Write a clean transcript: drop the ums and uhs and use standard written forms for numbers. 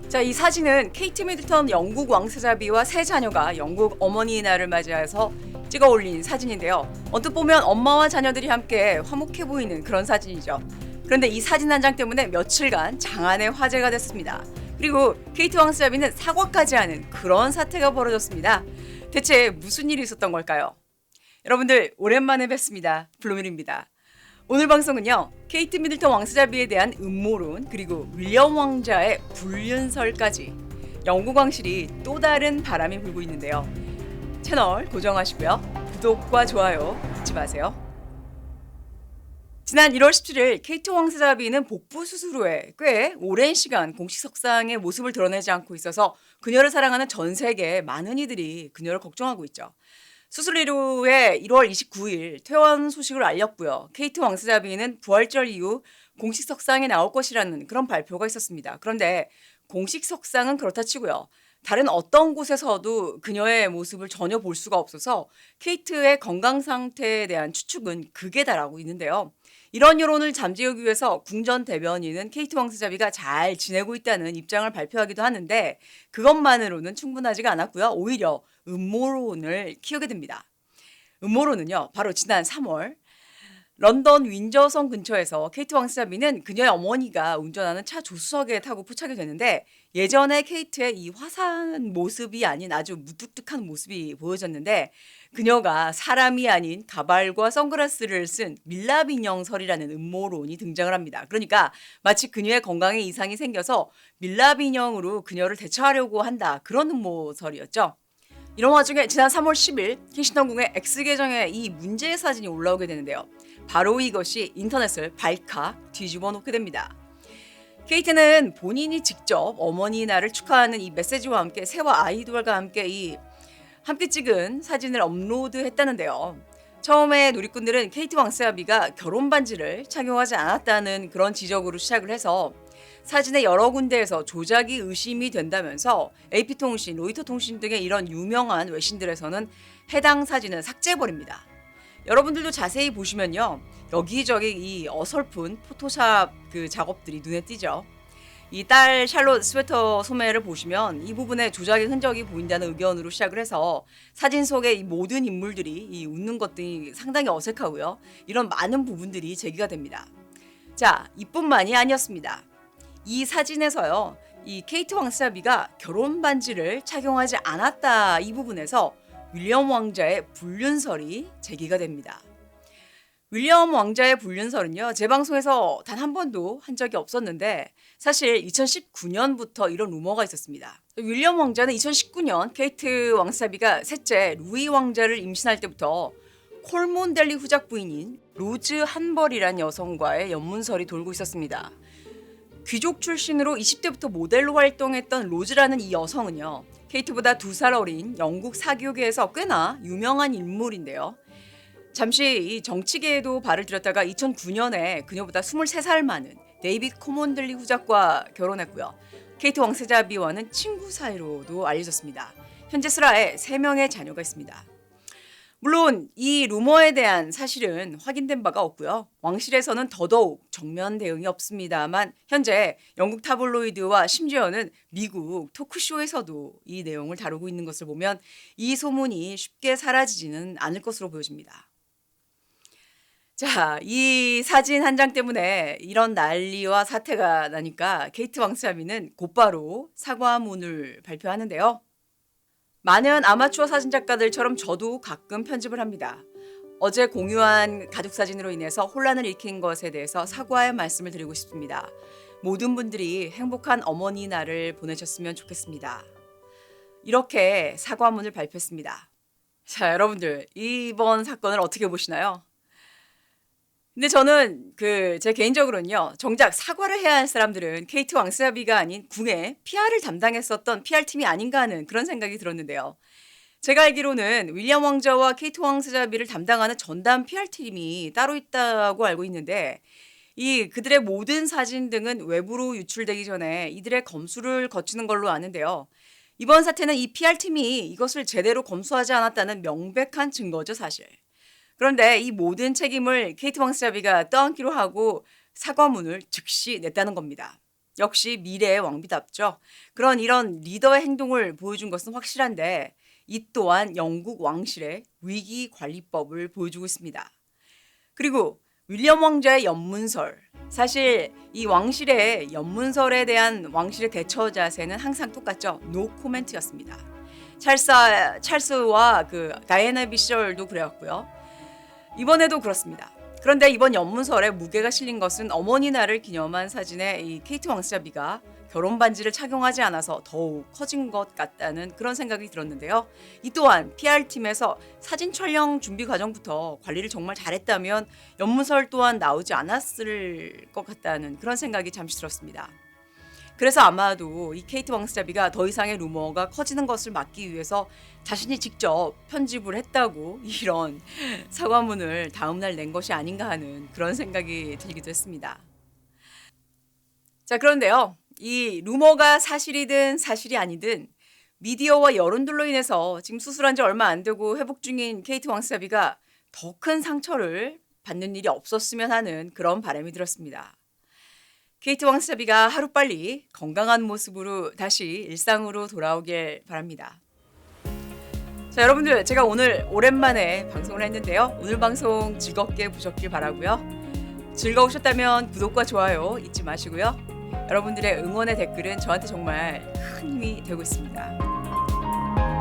자, 이 사진은 케이트 미들턴 영국 왕세자비와 세 자녀가 영국 어머니의 날을 맞이해서 찍어 올린 사진인데요. 언뜻 보면 엄마와 자녀들이 함께 화목해 보이는 그런 사진이죠. 그런데 이 사진 한 장 때문에 며칠간 장안의 화제가 됐습니다. 그리고 케이트 왕세자비는 사과까지 하는 그런 사태가 벌어졌습니다. 대체 무슨 일이 있었던 걸까요? 여러분들 오랜만에 뵙습니다. 블루밀입니다. 오늘 방송은요, 케이트 미들턴 왕세자비에 대한 음모론, 그리고 윌리엄 왕자의 불륜설까지 영국 왕실이 또 다른 바람이 불고 있는데요. 채널 고정하시고요, 구독과 좋아요 잊지 마세요. 지난 1월 17일 케이트 왕세자비는 복부 수술 후에 꽤 오랜 시간 공식 석상의 모습을 드러내지 않고 있어서 그녀를 사랑하는 전 세계 많은 이들이 그녀를 걱정하고 있죠. 수술 이후에 1월 29일 퇴원 소식을 알렸고요. 케이트 왕세자비는 부활절 이후 공식 석상에 나올 것이라는 그런 발표가 있었습니다. 그런데 공식 석상은 그렇다 치고요, 다른 어떤 곳에서도 그녀의 모습을 전혀 볼 수가 없어서 케이트의 건강 상태에 대한 추측은 극에 달하고 있는데요. 이런 여론을 잠재우기 위해서 궁전 대변인은 케이트 왕세자비가 잘 지내고 있다는 입장을 발표하기도 하는데, 그것만으로는 충분하지가 않았고요. 오히려 음모론을 키우게 됩니다. 음모론은요, 바로 지난 3월 런던 윈저성 근처에서 케이트 왕세자비는 그녀의 어머니가 운전하는 차 조수석에 타고 포착이 되는데, 예전에 케이트의 이 화사한 모습이 아닌 아주 무뚝뚝한 모습이 보여졌는데, 그녀가 사람이 아닌 가발과 선글라스를 쓴 밀랍 인형설이라는 음모론이 등장을 합니다. 그러니까 마치 그녀의 건강에 이상이 생겨서 밀랍 인형으로 그녀를 대처하려고 한다, 그런 음모설이었죠. 이런 와중에 지난 3월 10일 킹싱턴궁의 X계정에 이 문제의 사진이 올라오게 되는데요. 바로 이것이 인터넷을 발칵 뒤집어 놓게 됩니다. 케이트는 본인이 직접 어머니 날을 축하하는 이 메시지와 함께 새와 아이들과 함께 찍은 사진을 업로드했다는데요. 처음에 누리꾼들은 케이트 왕세자비가 결혼 반지를 착용하지 않았다는 그런 지적으로 시작을 해서 사진의 여러 군데에서 조작이 의심이 된다면서 AP통신, 로이터통신 등의 이런 유명한 외신들에서는 해당 사진을 삭제해버립니다. 여러분들도 자세히 보시면요, 여기저기 이 어설픈 포토샵 그 작업들이 눈에 띄죠. 이 딸 샬롯 스웨터 소매를 보시면 이 부분에 조작의 흔적이 보인다는 의견으로 시작을 해서 사진 속의 이 모든 인물들이 이 웃는 것들이 상당히 어색하고요. 이런 많은 부분들이 제기가 됩니다. 자, 이뿐만이 아니었습니다. 이 사진에서요, 이 케이트 왕세자비가 결혼 반지를 착용하지 않았다, 이 부분에서 윌리엄 왕자의 불륜설이 제기가 됩니다. 윌리엄 왕자의 불륜설은요, 제 방송에서 단 한 번도 한 적이 없었는데, 사실 2019년부터 이런 루머가 있었습니다. 윌리엄 왕자는 2019년 케이트 왕세자비가 셋째 루이 왕자를 임신할 때부터 콜몬델리 후작 부인인 로즈 한벌이란 여성과의 연문설이 돌고 있었습니다. 귀족 출신으로 20대부터 모델로 활동했던 로즈라는 이 여성은요, 케이트보다 2살 어린 영국 사교계에서 꽤나 유명한 인물인데요. 잠시 이 정치계에도 발을 들였다가 2009년에 그녀보다 23살 많은 데이빗 코몬들리 후작과 결혼했고요. 케이트 왕세자비와는 친구 사이로도 알려졌습니다. 현재 슬하에 3명의 자녀가 있습니다. 물론 이 루머에 대한 사실은 확인된 바가 없고요. 왕실에서는 더더욱 정면 대응이 없습니다만, 현재 영국 타블로이드와 심지어는 미국 토크쇼에서도 이 내용을 다루고 있는 것을 보면 이 소문이 쉽게 사라지지는 않을 것으로 보여집니다. 자, 이 사진 한 장 때문에 이런 난리와 사태가 나니까 케이트 왕세자비는 곧바로 사과문을 발표하는데요. 많은 아마추어 사진작가들처럼 저도 가끔 편집을 합니다. 어제 공유한 가족사진으로 인해서 혼란을 일으킨 것에 대해서 사과의 말씀을 드리고 싶습니다. 모든 분들이 행복한 어머니 날을 보내셨으면 좋겠습니다. 이렇게 사과문을 발표했습니다. 자, 여러분들 이번 사건을 어떻게 보시나요? 근데 저는 제 개인적으로는요, 정작 사과를 해야 할 사람들은 케이트 왕세자비가 아닌 궁의 PR을 담당했었던 PR팀이 아닌가 하는 그런 생각이 들었는데요. 제가 알기로는 윌리엄 왕자와 케이트 왕세자비를 담당하는 전담 PR팀이 따로 있다고 알고 있는데, 그들의 모든 사진 등은 외부로 유출되기 전에 이들의 검수를 거치는 걸로 아는데요. 이번 사태는 이 PR팀이 이것을 제대로 검수하지 않았다는 명백한 증거죠, 사실. 그런데 이 모든 책임을 케이트 왕세자비가 떠안기로 하고 사과문을 즉시 냈다는 겁니다. 역시 미래의 왕비답죠. 이런 리더의 행동을 보여준 것은 확실한데 이 또한 영국 왕실의 위기 관리법을 보여주고 있습니다. 그리고 윌리엄 왕자의 연문설. 사실 이 왕실의 연문설에 대한 왕실의 대처 자세는 항상 똑같죠. 노 코멘트였습니다. 찰스와 다이애나 시절도 그래왔고요. 이번에도 그렇습니다. 그런데 이번 연문설에 무게가 실린 것은 어머니 날을 기념한 사진에 이 케이트 왕세자비가 결혼 반지를 착용하지 않아서 더욱 커진 것 같다는 그런 생각이 들었는데요. 이 또한 PR팀에서 사진 촬영 준비 과정부터 관리를 정말 잘했다면 연문설 또한 나오지 않았을 것 같다는 그런 생각이 잠시 들었습니다. 그래서 아마도 이 케이트 왕세자비가 더 이상의 루머가 커지는 것을 막기 위해서 자신이 직접 편집을 했다고 이런 사과문을 다음날 낸 것이 아닌가 하는 그런 생각이 들기도 했습니다. 자, 그런데요. 이 루머가 사실이든 사실이 아니든 미디어와 여론들로 인해서 지금 수술한 지 얼마 안 되고 회복 중인 케이트 왕세자비가 더 큰 상처를 받는 일이 없었으면 하는 그런 바람이 들었습니다. 케이트 왕세자비가 하루빨리 건강한 모습으로 다시 일상으로 돌아오길 바랍니다. 자, 여러분들, 제가 오늘 오랜만에 방송을 했는데요. 오늘 방송 즐겁게 보셨길 바라고요. 즐거우셨다면 구독과 좋아요 잊지 마시고요. 여러분들의 응원의 댓글은 저한테 정말 큰 힘이 되고 있습니다.